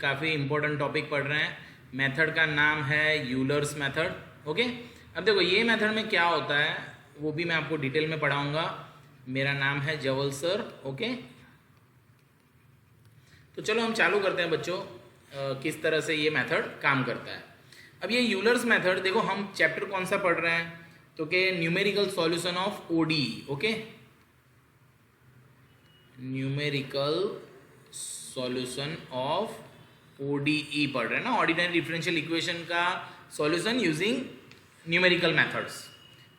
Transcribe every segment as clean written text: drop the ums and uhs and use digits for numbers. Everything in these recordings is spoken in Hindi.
काफ़ी इंपॉर्टेंट टॉपिक पढ़ रहे हैं। मेथड का नाम है यूलर्स मेथड। ओके, अब देखो ये मेथड में क्या होता है वो भी मैं आपको डिटेल में पढ़ाऊंगा। मेरा नाम है जवल सर। ओके, तो चलो हम चालू करते हैं बच्चों, किस तरह से ये मेथड काम करता है। अब ये यूलर्स मेथड देखो, हम चैप्टर कौन सा पढ़ रहे हैं तो कि numerical solution of OD. Okay, numerical solution of ODE पढ़ रहे हैं ना, ऑर्डिनरी डिफरेंशियल इक्वेशन का सॉल्यूशन यूजिंग न्यूमेरिकल मेथड्स,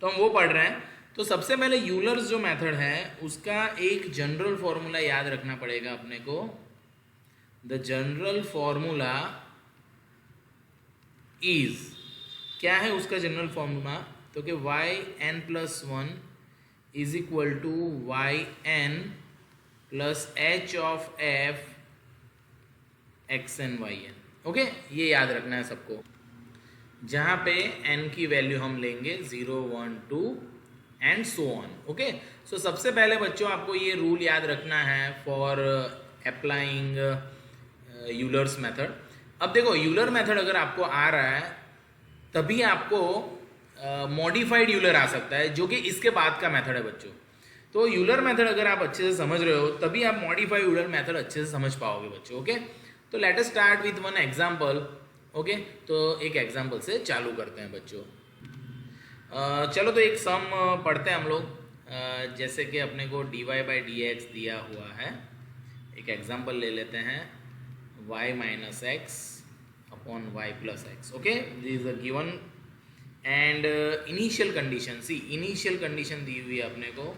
तो हम वो पढ़ रहे हैं। तो सबसे पहले यूलर्स जो मेथड है उसका एक जनरल फॉर्मूला याद रखना पड़ेगा अपने को। द जनरल फॉर्मूला इज, क्या है उसका जनरल फॉर्मूला तो कि yn+1 is equal to yn plus h of f xn yn। Okay, ये याद रखना है सबको, जहाँ पे n की वैल्यू हम लेंगे 0 1 2 एंड सो ऑन। ओके, सो सबसे पहले बच्चों आपको ये रूल याद रखना है फॉर अप्लाइंग यूलर्स मेथड। अब देखो यूलर मेथड अगर आपको आ रहा है तभी आपको मॉडिफाइड यूलर आ सकता है, जो कि इसके बाद का मेथड है बच्चों। तो यूलर मेथड अगर आप अच्छे से समझ रहे हो तभी आप मॉडिफाइड यूलर मेथड अच्छे से समझ पाओगे बच्चों। ओके, तो let us start with one example. Okay, तो एक एग्जांपल से चालू करते हैं बच्चों। चलो तो एक सम पढ़ते हैं हम लोग। जैसे कि अपने को dy/dx दिया हुआ है, एक एग्जांपल ले लेते हैं y - x upon y + x। Okay, this is a given and initial condition, see initial condition दी हुई है अपने को।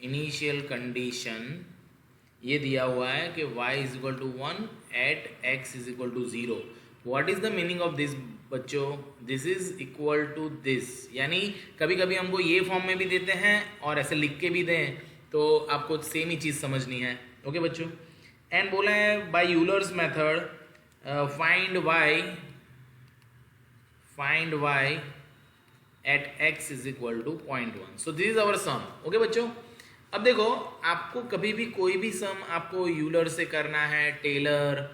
इनिशियल कंडीशन ये दिया हुआ है कि y = 1 at x = 0। What is the meaning of this बच्चों? This is equal to this, यानी कभी कभी हमको ये फॉर्म में भी देते हैं और ऐसे लिख के भी दें, तो आपको सेम ही चीज़ समझनी है। ओके बच्चों, एंड बोला है by Euler's method find y at x = 0.1। So this is our sum. Okay बच्चों, अब देखो आपको कभी भी कोई भी सम आपको यूलर से करना है, टेलर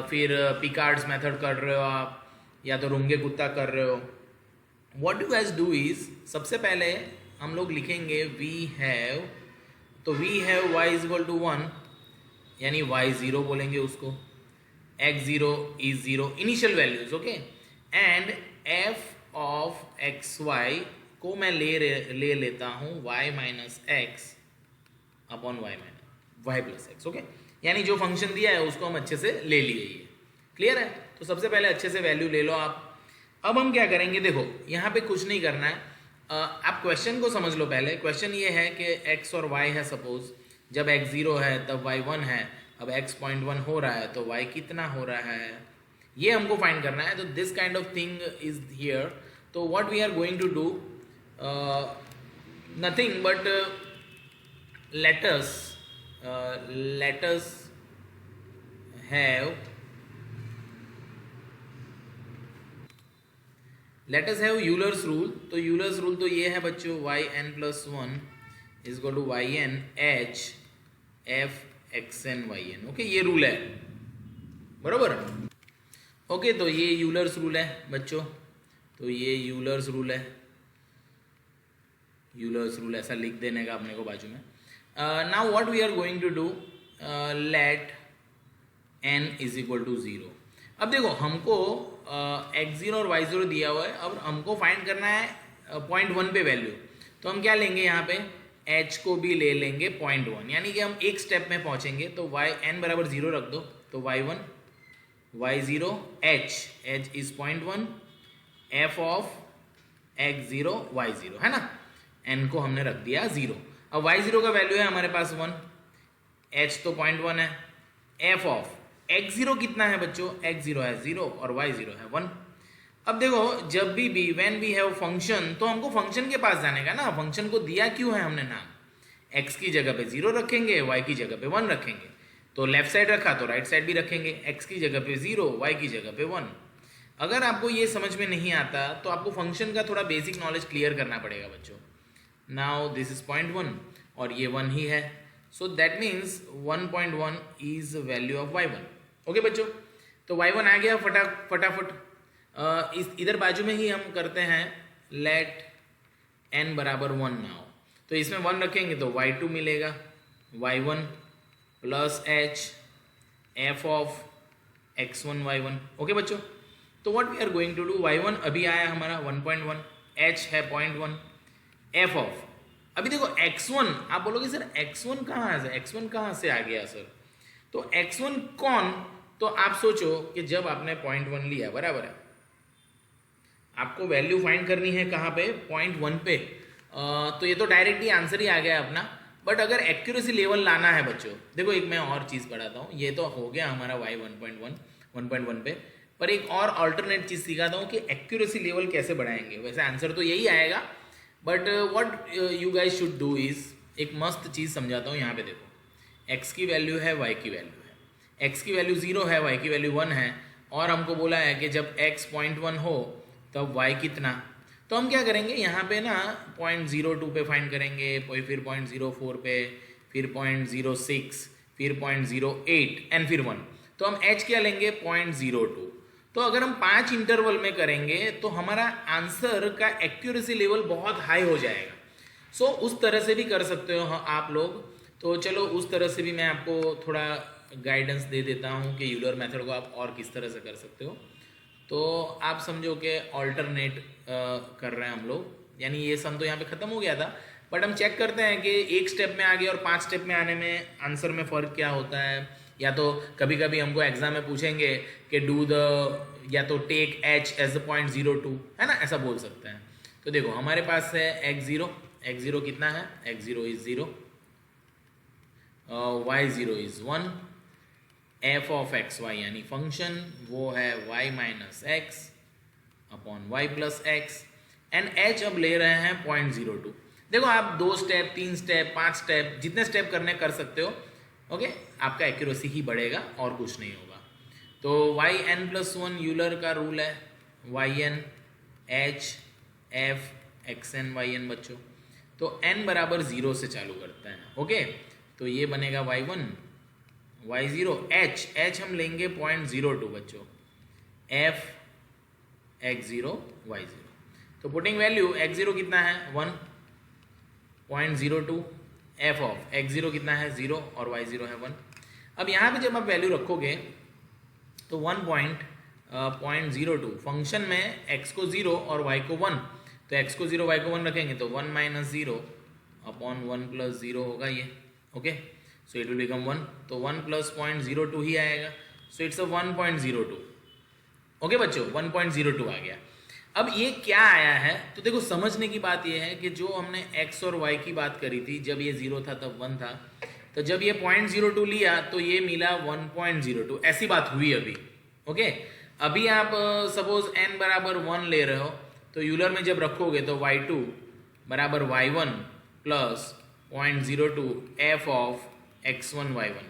फिर पिकार्ड्स मेथड कर रहे हो आप, या तो रुंगे कुत्ता कर रहे हो, what you guys do is, सबसे पहले हम लोग लिखेंगे वी हैव, तो वी हैव y = 1 यानी y0 बोलेंगे उसको, x0 is 0 initial values. Okay, and f of xy को मैं ले लेता हूँ y - x upon y + x। Okay, यानी जो फंक्शन दिया है उसको हम अच्छे से ले लिए। ये क्लियर है? तो सबसे पहले अच्छे से वैल्यू ले लो आप। अब हम क्या करेंगे, देखो यहाँ पे कुछ नहीं करना है, आप क्वेश्चन को समझ लो पहले। क्वेश्चन ये है कि x और y है, सपोज जब x 0 है तब y 1 है, अब x 0.1 हो रहा है तो y कितना हो रहा है ये हमको फाइंड करना है। तो this kind of thing is here. तो what we are going to do, nothing but let us have Euler's rule। तो Euler's rule तो ये है बच्चों, yn+1 is equal to yn h f xn yn। Okay, ये रूल है बरोबर। ओके, तो ये यूलर्स रूल है बच्चों, तो ये यूलर्स रूल है। यूलर्स रूल ऐसा लिख देने का अपने को बाजू में। Now what we are going to do, let n is equal to 0। अब देखो हमको x0 और y0 दिया हुआ है, अब हमको फाइंड करना है 0.1 पे वैल्यू। तो हम क्या लेंगे यहाँ पे, h को भी ले लेंगे 0.1, यानी कि हम एक स्टेप में पहुँचेंगे। तो n = 0 रख दो, तो y1 y0 h is 0.1 f of x0 y0 है ना, n को हमने रख दिया 0। अब y0 का वैल्यू है हमारे पास 1, h तो 0.1 है, f ऑफ x0 कितना है बच्चों, x0 है 0 और y0 है 1। अब देखो जब भी व्हेन वी हैव फंक्शन, तो हमको फंक्शन के पास जाने का ना, फंक्शन को दिया क्यों है हमने नाम, x की जगह पे 0 रखेंगे, y की जगह पे 1 रखेंगे। तो लेफ्ट साइड रखा तो राइट साइड भी रखेंगे, x की जगह पे 0 y की जगह पे 1। अगर आपको ये समझ में नहीं आता तो आपको फंक्शन का थोड़ा बेसिक नॉलेज क्लियर करना पड़ेगा बच्चों। नाउ दिस इज 0.1 और ये 1 ही है, so that means 1.1 is value of y1। Okay बच्चों, तो y1 आ गया फटाफट। इस इधर बाजू में ही हम करते हैं लेट n बराबर 1 नाउ, तो इसमें 1 रखेंगे तो y2 मिलेगा, y1 plus h f of x1 y1। Okay बच्चों, तो what we are going to do, y1 अभी आया हमारा 1.1, h है 0.1, f ऑफ, अभी देखो x1, आप बोलोगे सर x1 कहाँ से आ गया सर, तो x1 कौन, तो आप सोचो कि जब आपने 0.1 लिया, बराबर है, आपको वैल्यू फाइंड करनी है कहाँ पे, 0.1 पे, तो ये तो डायरेक्ट ही आंसर ही आ गया अपना। बट अगर एक्यूरेसी लेवल लाना है बच्चों, देखो एक मैं और चीज़ पढ़ाता हूँ, ये तो हो गया हमारा y 1.1 पे, पर एक और अल्टरनेट चीज़ सिखाता हूँ कि एक्यूरेसी लेवल कैसे बढ़ाएंगे। वैसे आंसर तो यही आएगा, but what you guys should do is, एक मस्त चीज़ समझाता हूँ। यहाँ पे देखो x की वैल्यू है, y की वैल्यू है, x की वैल्यू 0 है, y की वैल्यू 1 है, और हमको बोला है कि जब x 0.1 हो तब y कितना, तो हम क्या करेंगे यहाँ पे ना 0.02 पे फाइंड करेंगे, फिर 0.04 पे, फिर 0.06, फिर 0.08 एंड फिर 1, तो हम h क्या लेंगे 0.02। तो अगर हम 5 इंटरवल में करेंगे तो हमारा आंसर का एक्यूरेसी लेवल बहुत हाई हो जाएगा। सो उस तरह से भी कर सकते हो आप लोग, तो चलो उस तरह से भी मैं आपको थोड़ा गाइडेंस दे देता हूँ कि यूलर मेथड को आप और किस तरह से कर सकते हो। तो आप समझो कि ऑल्टरनेट कर रहे हैं हम लोग, यानी ये सम तो यहाँ पे ख़त्म हो गया था, बट हम चेक करते हैं कि एक स्टेप में आ गया और 5 स्टेप में आने में आंसर में फ़र्क क्या होता है। या तो कभी कभी हमको एग्जाम में पूछेंगे कि डू द, या तो टेक h एज 0.02, है ना, ऐसा बोल सकते हैं। तो देखो हमारे पास है x0 कितना है, x0 is 0, y0 is 1, f of x y यानी फंक्शन वो है y minus x upon y plus x, and h अब ले रहे हैं 0.02। देखो आप 2 स्टेप 3 स्टेप 5 स्टेप जितने स्टेप करने कर सकते हो, ओके, आपका एक्यूरेसी ही बढ़ेगा और कुछ नहीं होगा। तो yn+1 यूलर का रूल है, yn h f xn yn बच्चों, तो n बराबर 0 से चालू करते हैं। ओके, तो ये बनेगा y1 y0 h हम लेंगे 0.02 बच्चों, f x0 y0, तो पुटिंग वैल्यू x0 कितना है 1, 0.02, f ऑफ x0 कितना है 0 और y0 है 1। अब यहाँ पे जब आप वैल्यू रखोगे तो 1.02 फंक्शन में x को 0 और y को 1, तो x को 0 y को 1 रखेंगे तो 1 माइनस 0 अपॉन 1 प्लस 0 होगा ये। Okay, so it will become 1, तो 1 प्लस 0.02 ही आएगा, सो इट्स अ 1.02। ओके बच्चों, 1.02 आ गया। अब ये क्या आया है, तो देखो समझने की बात ये है कि जो हमने x और y की बात करी थी, जब ये 0 था तब 1 था, तो जब ये 0.02 लिया तो ये मिला 1.02, ऐसी बात हुई अभी। ओके, अभी आप सपोज n बराबर 1 ले रहे हो, तो यूलर में जब रखोगे तो y2 बराबर y1 plus 0.02 f of x1 y1।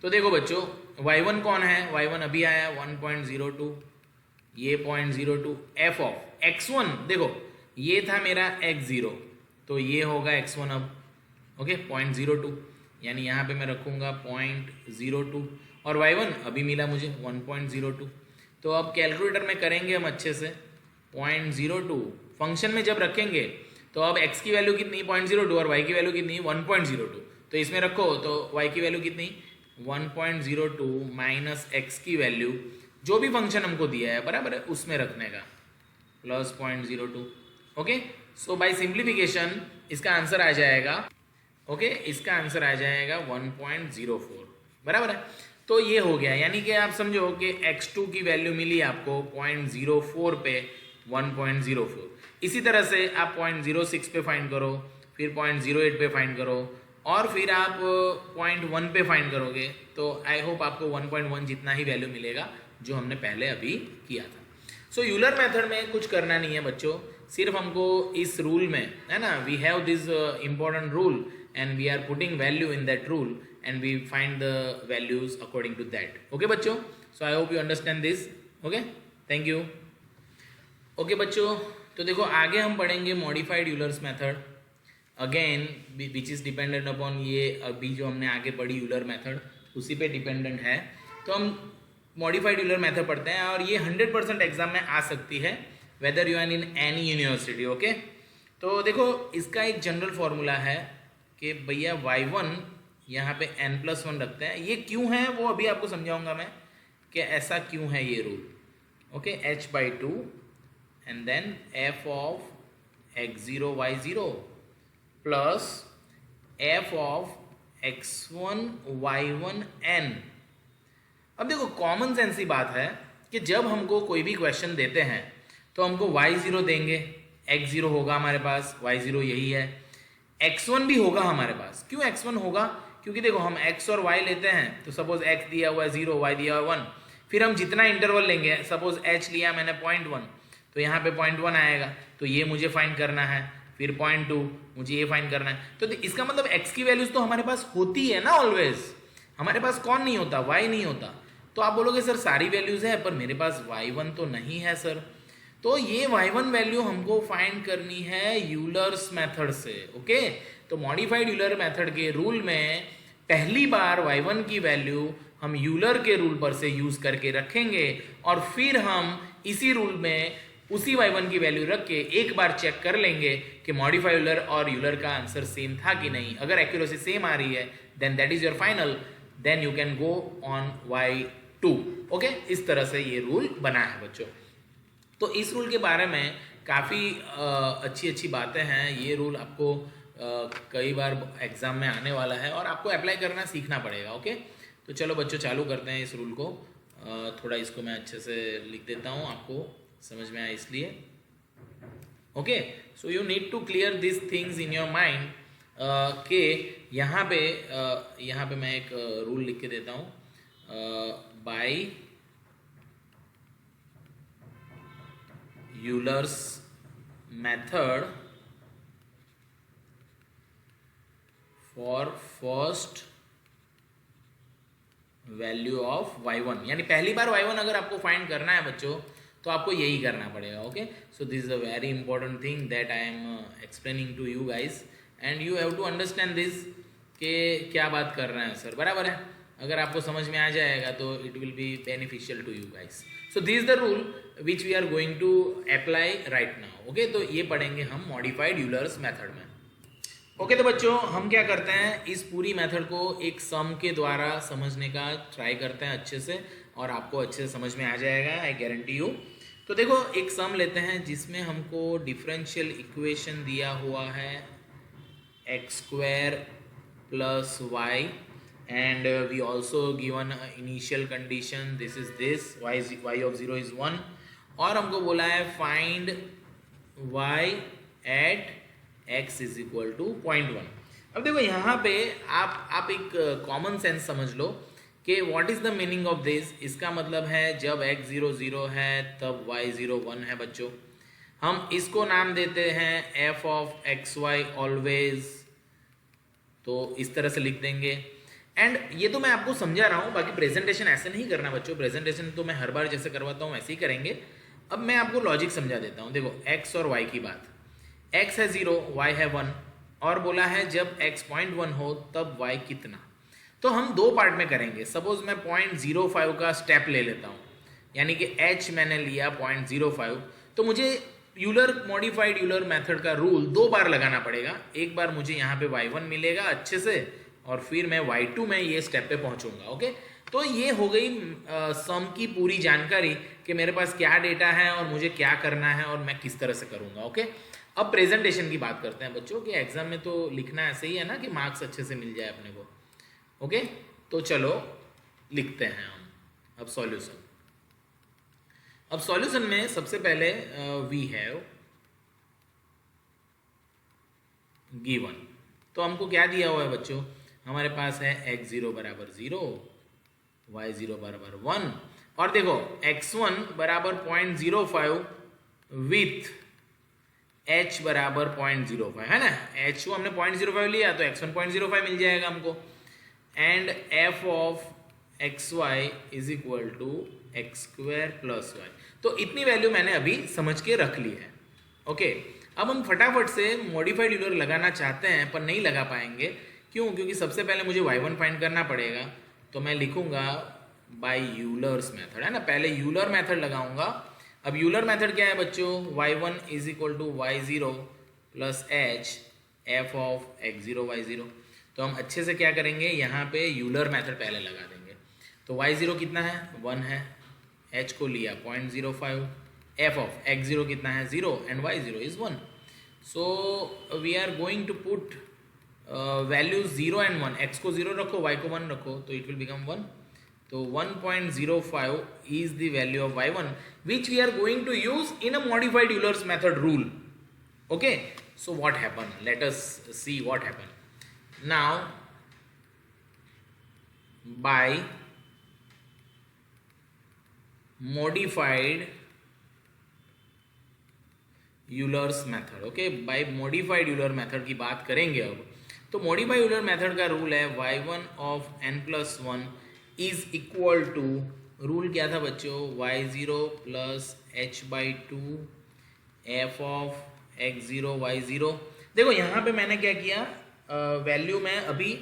तो देखो बच्चों y1 कौन है, y1 अभी आया 1.02, ये 0.02 f ऑफ x1, देखो ये था मेरा x0, तो ये होगा x1 अब। ओके, 0.02, यानी यहाँ पे मैं रखूँगा 0.02, और y1 अभी मिला मुझे 1.02। तो अब कैलकुलेटर में करेंगे हम अच्छे से, 0.02 फंक्शन में जब रखेंगे तो अब x की वैल्यू कितनी 0.02 और y की वैल्यू कितनी 1.02, तो इसमें रखो तो y की वैल्यू कितनी 1.02 माइनस x की वैल्यू जो भी फंक्शन हमको दिया है, बराबर है, उसमें रखने का, प्लस 0.02। ओके, सो बाय सिंप्लीफिकेशन इसका आंसर आ जाएगा, ओके, इसका आंसर आ जाएगा 1.04, बराबर है। तो ये हो गया, यानी कि आप समझो कि x2 की वैल्यू मिली आपको 0.04 पे 1.04। इसी तरह से आप 0.06 पे फाइंड करो, फिर 0.08 पे फाइंड करो, और फिर आप 0.1 पे फाइंड करोगे, तो आई होप आपको 1.1 जितना ही वैल्यू मिलेगा जो हमने पहले अभी किया था। सो यूलर मेथड में कुछ करना नहीं है बच्चों, सिर्फ हमको इस रूल में, है ना, we have this important rule and we are putting value in that rule and we find the values according to that. Okay बच्चों, so I hope you understand this. Okay, thank you. Okay बच्चों, तो देखो आगे हम पढ़ेंगे modified Euler's method. Again which is dependent upon ये अभी जो हमने आगे पढ़ी यूलर मेथड उसी पे डिपेंडेंट है। तो हम मॉडिफाइड यूलर मेथड पढ़ते हैं और ये 100% एग्जाम में आ सकती है whether you are in any university. Okay, तो देखो इसका एक जनरल फॉर्मूला है कि भैया y1 यहाँ पे n+1 रखते हैं। ये क्यों है वो अभी आपको समझाऊंगा मैं कि ऐसा क्यों है ये rule. Okay, h/2 and then f of x0 y0 plus f of x1 y1 n। अब देखो कॉमन सेंस की बात है कि जब हमको कोई भी क्वेश्चन देते हैं तो हमको y0 देंगे, x0 होगा हमारे पास, y0 यही है, x1 भी होगा हमारे पास। क्यों x1 होगा? क्योंकि देखो हम x और y लेते हैं तो सपोज x दिया हुआ है 0, y दिया हुआ 1, फिर हम जितना इंटरवल लेंगे, सपोज h लिया मैंने 0.1 तो यहाँ पे 0.1 आएगा, तो ये मुझे फाइंड करना है, फिर 0.2 मुझे ये फाइंड करना है। तो इसका मतलब x की वैल्यूज तो हमारे पास होती है ना ऑलवेज, हमारे पास कौन नहीं होता? y नहीं होता। तो आप बोलोगे सर सारी वैल्यूज है पर मेरे पास y1 तो नहीं है सर। तो ये y1 वैल्यू हमको फाइंड करनी है यूलर्स मेथड से। ओके, तो मॉडिफाइड यूलर मेथड के रूल में पहली बार y1 की वैल्यू हम यूलर के रूल पर से यूज करके रखेंगे और फिर हम इसी रूल में उसी y1 की वैल्यू रख के एक बार चेक कर लेंगे कि मॉडिफाइड यूलर और यूलर का आंसर सेम था कि नहीं। अगर एक्यूरेसी सेम आ रही है then that is your final, then you can go on y2। Okay, इस तरह से ये रूल बना है बच्चों। तो इस रूल के बारे में काफ़ी अच्छी अच्छी बातें हैं। ये रूल आपको कई बार एग्जाम में आने वाला है और आपको अप्लाई करना सीखना पड़ेगा। ओके, तो चलो बच्चों चालू करते हैं इस रूल को। थोड़ा इसको मैं अच्छे से लिख देता हूँ आपको समझ में आए इसलिए। Okay, so you need to clear this things in your mind कि यहाँ पे मैं एक रूल लिख के देता हूँ। By Euler's method for first value of y1, यानी पहली बार y1 अगर आपको फाइंड करना है बच्चों तो आपको यही करना पड़ेगा। Okay, so this is a very important thing that I am explaining to you guys and you have to understand this कि क्या बात कर रहे हैं सर। बराबर है, अगर आपको समझ में आ जाएगा तो it will be beneficial to you guys. So this is the rule which we are going to apply right now. Okay, तो ये पढ़ेंगे हम मॉडिफाइड यूलर्स मेथड में। ओके, तो बच्चों हम क्या करते हैं इस पूरी मेथड को एक सम के द्वारा समझने का ट्राई करते हैं अच्छे से और आपको अच्छे से समझ में आ जाएगा, आई गारंटी यू। तो देखो एक सम लेते हैं जिसमें हमको डिफरेंशियल इक्वेशन दिया हुआ है x² plus y and we also given initial condition this is this y of 0 is 1 और हमको बोला है find y at x is equal to 0.1। अब देखो यहाँ पे आप एक कॉमन सेंस समझ लो कि what is the meaning of this. इसका मतलब है जब x 0 0 है तब y 0 1 है बच्चों। हम इसको नाम देते हैं f of x why always, तो इस तरह से लिख देंगे। एंड ये तो मैं आपको समझा रहा हूँ, बाकी प्रेजेंटेशन ऐसे नहीं करना बच्चों। प्रेजेंटेशन तो मैं हर बार जैसे करवाता हूँ वैसे ही करेंगे। अब मैं आपको लॉजिक समझा देता हूँ। देखो x और y की बात, x है 0 y है 1 और बोला है जब x 0.1 हो तब y कितना। तो हम दो पार्ट में करेंगे। सपोज मैं 0.05 का स्टेप ले लेता हूँ, यानी कि h मैंने लिया 0.05, तो मुझे यूलर मॉडिफाइड यूलर मेथड का रूल दो बार लगाना पड़ेगा। एक बार मुझे यहाँ पे y1 मिलेगा अच्छे से और फिर मैं y2 में ये स्टेप पे पहुँचूंगा। ओके, तो ये हो गई सम की पूरी जानकारी कि मेरे पास क्या डेटा है और मुझे क्या करना है और मैं किस तरह से करूँगा। ओके, अब प्रेजेंटेशन की बात करते हैं बच्चों कि एग्जाम में तो लिखना ऐसे ही है ना कि मार्क्स अच्छे से मिल जाए अपने को। ओके, तो चलो लिखते हैं हम अब सॉल्यूशन। अब सॉल्यूशन में सबसे पहले वी हैव गिवन, तो हमको क्या दिया हुआ है बच्चों, हमारे पास है x0 बराबर 0, y0 बराबर 1 और देखो x1 बराबर 0.05 विथ h बराबर 0.05 है ना। h को हमने 0.05 लिया तो x1 0.05 मिल जाएगा हमको। And f of xy is equal to x² plus y। तो इतनी वैल्यू मैंने अभी समझ के रख ली है। ओके, अब हम फटाफट से मॉडिफाइड यूलर लगाना चाहते हैं पर नहीं लगा पाएंगे। क्यों? क्योंकि सबसे पहले मुझे y1 फाइंड करना पड़ेगा। तो मैं लिखूंगा बाय यूलर्स मेथड, है ना, पहले यूलर मेथड लगाऊंगा। अब यूलर मेथड क्या है बच्चों? y1 is equal to y0 plus h f of x0 y0। तो हम अच्छे से क्या करेंगे, यहाँ पे यूलर मेथड पहले लगा देंगे। तो y0 कितना है? 1 है, h को लिया 0.05, f ऑफ x0 कितना है? 0 and y0 is 1। So we are going to put values 0 and 1, x को 0 रखो, y को 1 रखो, तो इट विल बिकम 1। तो 1.05 is the value of y1 which we are going to use in a modified Euler's method rule. Okay, so what happened? Let us see what happened. Now by modified Euler's method, okay, by modified Euler method की बात करेंगे अब। तो modified Euler method का रूल है y1 of n+1 is equal to, rule क्या था बच्चों? y0 plus h/2 f of x0 y0। देखो यहाँ पे मैंने क्या किया, वैल्यू में अभी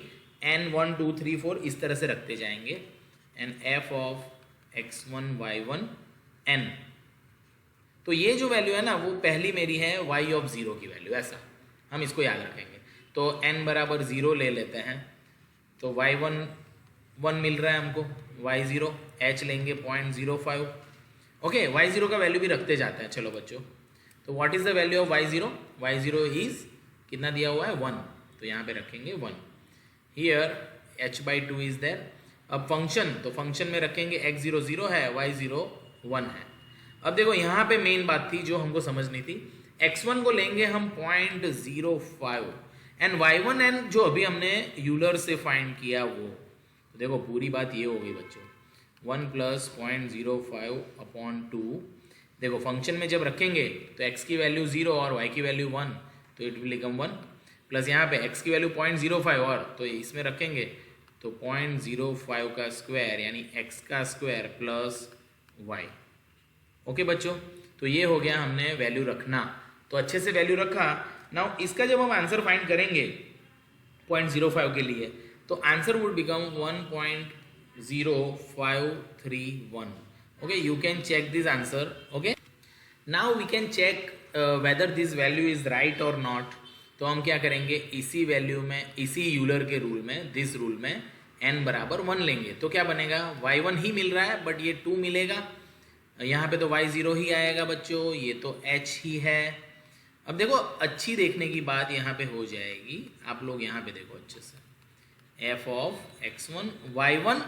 n 1 2 3 4 इस तरह से रखते जाएंगे, and f of x1 y1 n। तो ये जो वैल्यू है ना वो पहली मेरी है y ऑफ 0 की वैल्यू, ऐसा हम इसको याद रखेंगे। तो n बराबर 0 ले लेते हैं, तो y1 1 मिल रहा है हमको, y0 h लेंगे 0.05। ओके, y0 का वैल्यू भी रखते जाते हैं। चलो बच्चों, तो what is the value of y0? y0 is कितना दिया हुआ है? 1, तो यहाँ पे रखेंगे 1। Here h/2 is there. अब फंक्शन, तो फंक्शन में रखेंगे x0 0 है, y0 1 है। अब देखो यहाँ पे मेन बात थी जो हमको समझनी थी, x1 को लेंगे हम 0.05 एंड y1 n जो अभी हमने यूलर से फाइंड किया वो। तो देखो पूरी बात ये होगी बच्चों, 1 प्लस 0.05/2। देखो फंक्शन में जब रखेंगे तो x की वैल्यू 0 और y की वैल्यू 1, तो इट विल बिकम 1, प्लस यहाँ पे x की वैल्यू 0.05 और, तो इसमें रखेंगे तो 0.05 का स्क्वायर यानी x का स्क्वायर प्लस y। ओके बच्चों, तो ये हो गया हमने वैल्यू रखना। तो अच्छे से वैल्यू रखा। नाउ इसका जब हम आंसर फाइंड करेंगे 0.05 के लिए, तो answer would become 1.0531। Okay, you can check this answer. Okay, now we can check whether this value is right और नॉट। तो हम क्या करेंगे, इसी वैल्यू में, इसी यूलर के रूल में, दिस रूल में n बराबर 1 लेंगे। तो क्या बनेगा, y1 ही मिल रहा है बट ये 2 मिलेगा, यहाँ पे तो y0 ही आएगा बच्चों, ये तो h ही है। अब देखो अच्छी देखने की बात यहाँ पे हो जाएगी, आप लोग यहाँ पे देखो अच्छे से, f ऑफ x1 y1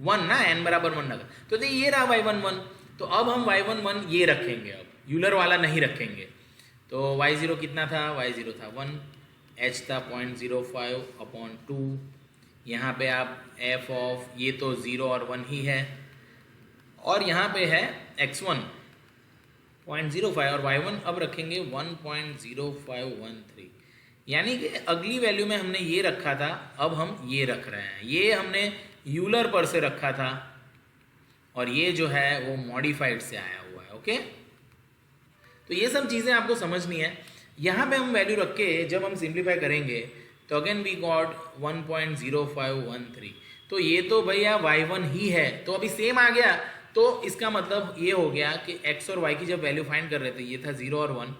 1 ना, n बराबर 1 लगा, तो ये रहा y1 1। तो अब हम y1 1 ये रखेंगे, अब यूलर वाला नहीं रखेंगे। तो y0 कितना था? y0 था 1, h था 0.05/2। यहाँ पे आप f ऑफ, ये तो 0 और 1 ही है, और यहाँ पे है x1 0.05 और y1 अब रखेंगे 1.0513। यानी कि अगली वैल्यू में हमने ये रखा था, अब हम ये रख रहे हैं। ये हमने यूलर पर से रखा था और ये जो है वो मॉडिफाइड से आया हुआ है। ओके, तो ये सब चीज़ें आपको समझनी है। यहाँ पे हम वैल्यू रख के जब हम सिंप्लीफाई करेंगे तो अगेन वी गॉट 1.0513। तो ये तो भैया y1 ही है, तो अभी सेम आ गया। तो इसका मतलब ये हो गया कि x और y की जब वैल्यू फाइंड कर रहे थे, ये था 0 और 1,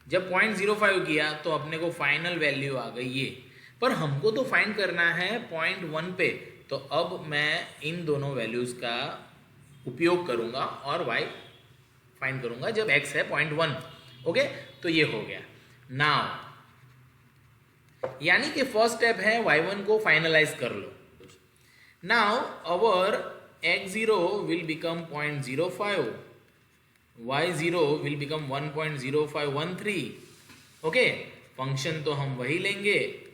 जब 0.05 किया तो अपने को फाइनल वैल्यू आ गई ये। पर हमको तो फाइंड करना है 0.1 पे, तो अब मैं इन दोनों वैल्यूज़ का उपयोग करूँगा और y फाइंड करूँगा जब x है 0.1। ओके, तो ये हो गया। नाउ यानी कि फर्स्ट स्टेप है y1 को फाइनलाइज कर लो। Now our x0 will become 0.05, y0 will become 1.0513। Okay, function तो हम वही लेंगे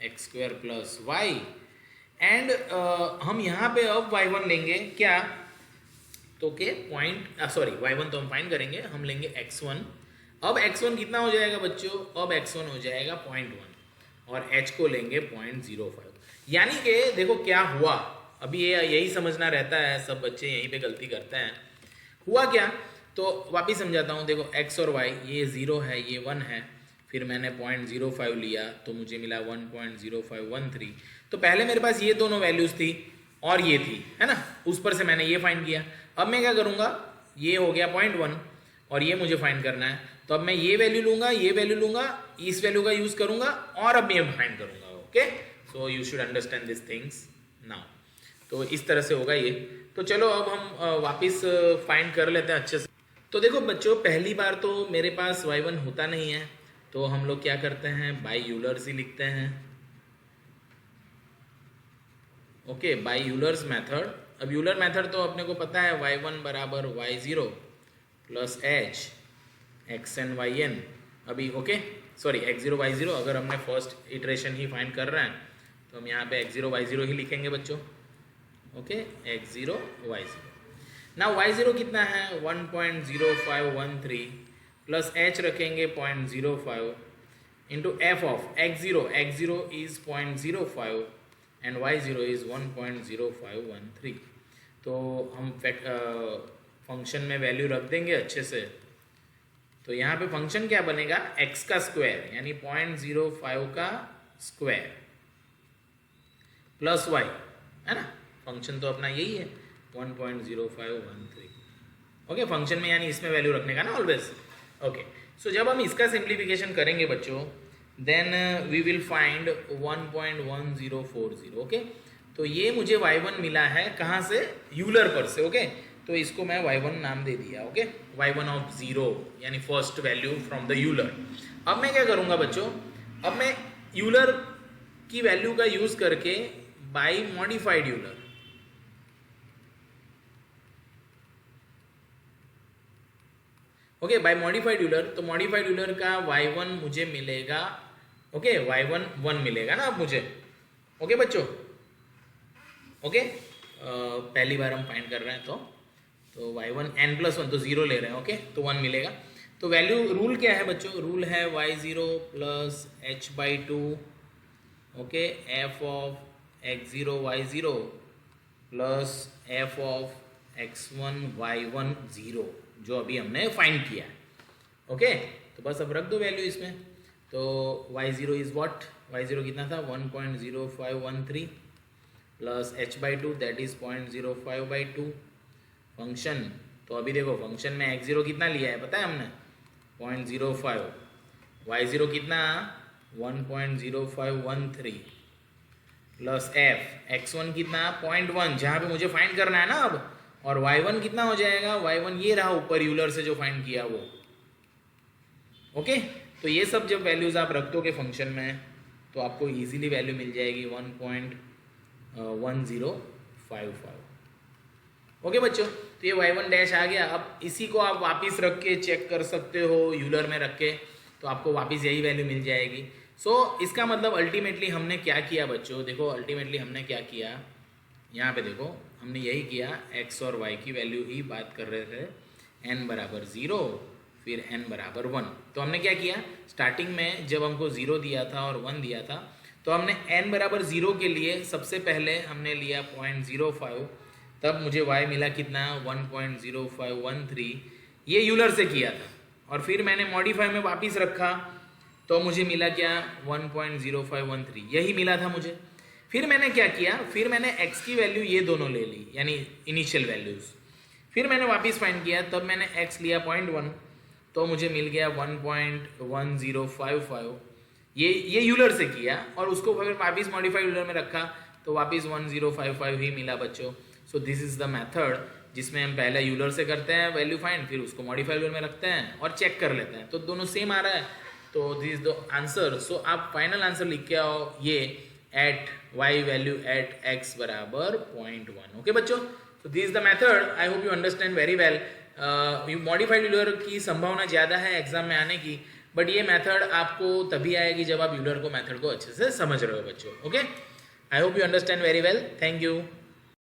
x² प्लस y, एंड हम यहाँ पे अब y1 लेंगे क्या, तो के y1 तो हम फाइंड करेंगे, हम लेंगे x1। अब x1 कितना हो जाएगा बच्चों, अब x1 हो जाएगा 0.1 और h को लेंगे 0.05। यानी कि देखो क्या हुआ, अभी ये यही समझना रहता है, सब बच्चे यहीं पे गलती करते हैं। हुआ क्या, तो वापिस समझाता हूँ, देखो x और y ये 0 है, ये 1 है, फिर मैंने 0.05 लिया तो मुझे मिला 1.0513। तो पहले मेरे पास ये दोनों वैल्यूज़ थी और ये थी, है ना, उस पर से मैंने ये फाइंड किया। अब मैं क्या करूँगा, ये हो गया 0.1 और ये मुझे फाइंड करना है, तो अब मैं ये वैल्यू लूँगा, ये वैल्यू लूँगा, इस वैल्यू का यूज़ करूँगा और अब ये फाइंड करूँगा। Okay, so you should understand this things now. तो इस तरह से होगा ये। तो चलो अब हम वापस फाइंड कर लेते हैं अच्छे से। तो देखो बच्चों, पहली बार तो मेरे पास y1 होता नहीं है, तो हम लोग क्या करते हैं, बाय यूलर्स ही लिखते हैं। Okay, by Euler's method. अब यूलर मेथड तो अपने को पता है, y1 बराबर y0 plus h xn yn। अभी ओके सॉरी x0 y0, अगर हमने फर्स्ट इटरेशन ही फाइंड कर रहे हैं तो हम यहाँ पे x0 y0 ही लिखेंगे बच्चों। Okay, x0 y0। ना y0 कितना है 1.0513 प्लस h रखेंगे 0.05 into f of x0 is 0.05 and y0 is 1.0513। तो हम फंक्शन में वैल्यू रख देंगे अच्छे से। तो यहाँ पे फंक्शन क्या बनेगा, x का स्क्वायर यानी 0.05 का स्क्वायर प्लस y, है ना, फंक्शन तो अपना यही है 1.0513। ओके, फंक्शन में यानी इसमें वैल्यू रखने का ना ऑलवेज। ओके, सो जब हम इसका सिंप्लीफिकेशन करेंगे बच्चों, then we will find 1.1040। Okay, तो ये मुझे y1 मिला है कहाँ से, यूलर पर से। ओके, तो इसको मैं y1 नाम दे दिया। ओके, y1 ऑफ 0 यानी first value from the Euler. अब मैं क्या करूँगा बच्चों, अब मैं यूलर की वैल्यू का यूज करके by modified Euler, okay, by modified Euler, तो मॉडिफाइड यूलर का y1 मुझे मिलेगा। ओके, y1 1 मिलेगा ना अब मुझे। ओके बच्चों, ओके, पहली बार हम फाइंड कर रहे हैं तो y1 n+1 तो 0 ले रहे हैं। ओके, तो 1 मिलेगा। तो वैल्यू रूल क्या है बच्चों, रूल है y0 plus h/2 okay f of x0 y0 plus f of x1 y1 0 जो अभी हमने फाइंड किया है। ओके, तो बस अब रख दो वैल्यू इसमें। तो y0 इज व्हाट, y0 कितना था 1.0513 plus h/2 that is 0.05/2 function. तो अभी देखो फंक्शन में x0 कितना लिया है पता है हमने 0.05, y0 कितना 1.0513 प्लस f x1 कितना 0.1 जहाँ पे मुझे फाइंड करना है ना अब, और y1 कितना हो जाएगा, y1 ये रहा ऊपर यूलर से जो फाइंड किया वो। ओके, तो ये सब जब वैल्यूज आप रख दोगे फंक्शन में तो आपको इजीली वैल्यू मिल जाएगी 1.1055। ओके बच्चों, तो ये y1 डैश आ गया। अब इसी को आप वापस रख के चेक कर सकते हो यूलर में रख के, तो आपको वापस यही वैल्यू मिल जाएगी। सो इसका मतलब अल्टीमेटली हमने क्या किया बच्चों, देखो अल्टीमेटली हमने क्या किया, यहाँ पे देखो हमने यही किया, x और y की वैल्यू ही बात कर रहे थे, n बराबर 0 फिर n बराबर 1। तो हमने क्या किया, स्टार्टिंग में जब हमको 0 दिया था और 1 दिया था तो हमने n बराबर 0 के लिए सबसे पहले हमने लिया 0.05, तब मुझे y मिला कितना 1.0513, ये यूलर से किया था। और फिर मैंने मॉडिफाई में वापस रखा तो मुझे मिला क्या 1.0513, यही मिला था मुझे। फिर मैंने क्या किया, फिर मैंने x की वैल्यू ये दोनों ले ली यानी इनिशियल वैल्यूज, फिर मैंने वापस फाइंड किया, तब मैंने x लिया 0.1 तो मुझे मिल गया 1.1055, ये यूलर से किया और उसको फिर वापस मॉडिफाइड यूलर में रखा तो वापस 1055 ही मिला बच्चों। सो दिस इज द मेथड जिसमें हम पहले यूलर से करते हैं वैल्यू फाइंड, फिर उसको मॉडिफाइड यूलर में रखते हैं और चेक कर लेते हैं, तो दोनों सेम आ रहा है। तो this is the answer. So आप फाइनल आंसर लिख के आओ ये at y value at x बराबर 0.1। ओके बच्चों, तो this is the method, I hope you understand very well. Modified Euler की संभावना ज़्यादा है एग्जाम में आने की, बट ये मेथड आपको तभी आएगी जब आप यूलर को मेथड को अच्छे से समझ रहे हो बच्चों। Okay, I hope you understand very well, thank you.